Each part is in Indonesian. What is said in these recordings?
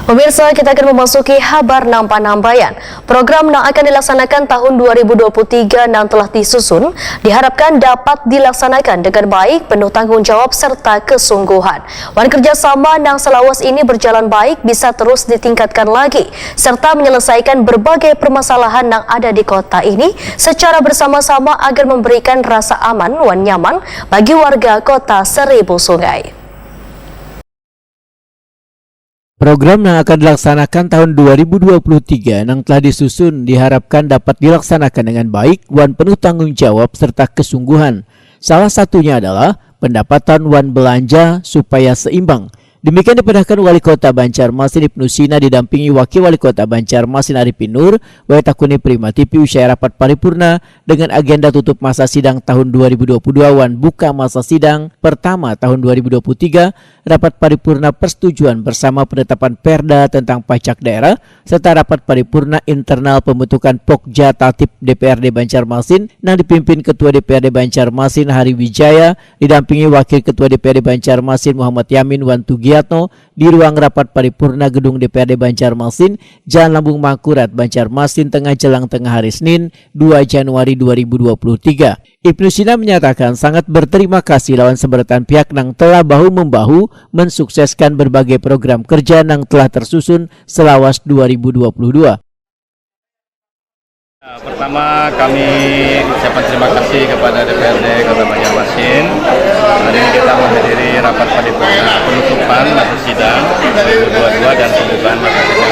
Pemirsa, kita akan memasuki Habar Nampak-Nambayan. Program yang akan dilaksanakan tahun 2023 yang telah disusun diharapkan dapat dilaksanakan dengan baik, penuh tanggung jawab serta kesungguhan. Wan kerjasama yang selawas ini berjalan baik bisa terus ditingkatkan lagi serta menyelesaikan berbagai permasalahan yang ada di kota ini secara bersama-sama agar memberikan rasa aman dan nyaman bagi warga kota Seribu Sungai. Program yang akan dilaksanakan tahun 2023 yang telah disusun diharapkan dapat dilaksanakan dengan baik dan penuh tanggung jawab serta kesungguhan. Salah satunya adalah pendapatan wan belanja supaya seimbang. Demikian diperintahkan Wali Kota Banjarmasin Ibnu Sina didampingi Wakil Wali Kota Banjarmasin Arifin Nur, Wayatakuni Prima TV usai rapat paripurna dengan agenda tutup masa sidang tahun 2022 wan buka masa sidang pertama tahun 2023, rapat paripurna persetujuan bersama penetapan perda tentang pajak daerah serta rapat paripurna internal pembentukan Pokja Tatip DPRD Banjarmasin yang dipimpin Ketua DPRD Banjarmasin Hari Wijaya didampingi Wakil Ketua DPRD Banjarmasin Muhammad Yamin Wantugiatno di ruang rapat paripurna gedung DPRD Banjarmasin, Jalan Lambung Mangkurat, Banjarmasin, tengah jelang tengah hari Senin 2 Januari 2023. Ibnu Sina menyatakan sangat berterima kasih lawan seberatan pihak yang telah bahu-membahu mensukseskan berbagai program kerja yang telah tersusun selawas 2022. Pertama kami ucapkan terima kasih kepada DPRD Kota Banjarmasin. Hari ini kita menghadiri rapat paripurna penutupan masa sidang 2022 dan pembukaan masa sidang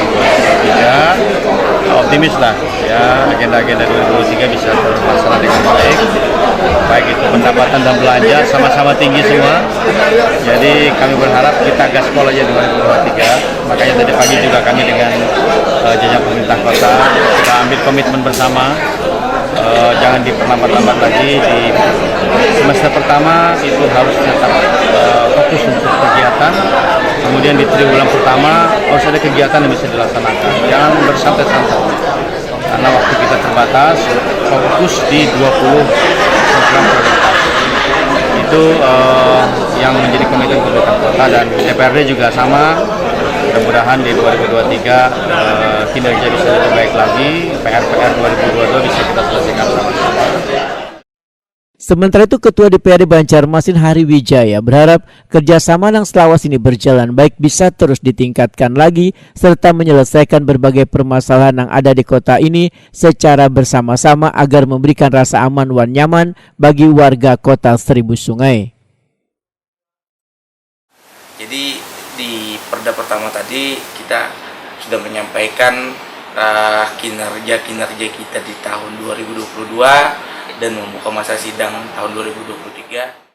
2023. Optimis lah ya, agenda-agenda 2023 bisa terlaksana dengan baik. Baik itu pendapatan dan belanja sama-sama tinggi semua. Jadi kami berharap kita gaspol aja 2023. Makanya tadi pagi juga kami dengan jajaran pemerintah kota kita ambil komitmen bersama, jangan diperlambat-lambat lagi. Di semester pertama itu harus tetap fokus untuk kegiatan, kemudian di triwulan pertama harus ada kegiatan yang bisa dilaksanakan, jangan bersantai-santai karena waktu kita terbatas. Fokus di 20 program prioritas itu yang menjadi komitmen pemerintah kota, dan DPRD juga sama. Mudah-mudahan di 2023 kinerja bisa lebih baik lagi, PR-PR 2022 bisa kita selesaikan sama-sama. Sementara itu Ketua DPRD Banjarmasin Hari Wijaya berharap kerjasama yang selawas ini berjalan baik bisa terus ditingkatkan lagi serta menyelesaikan berbagai permasalahan yang ada di kota ini secara bersama-sama agar memberikan rasa aman dan nyaman bagi warga kota Seribu Sungai. Jadi di perda pertama tadi kita sudah menyampaikan kinerja kita di tahun 2022 dan membuka masa sidang tahun 2023.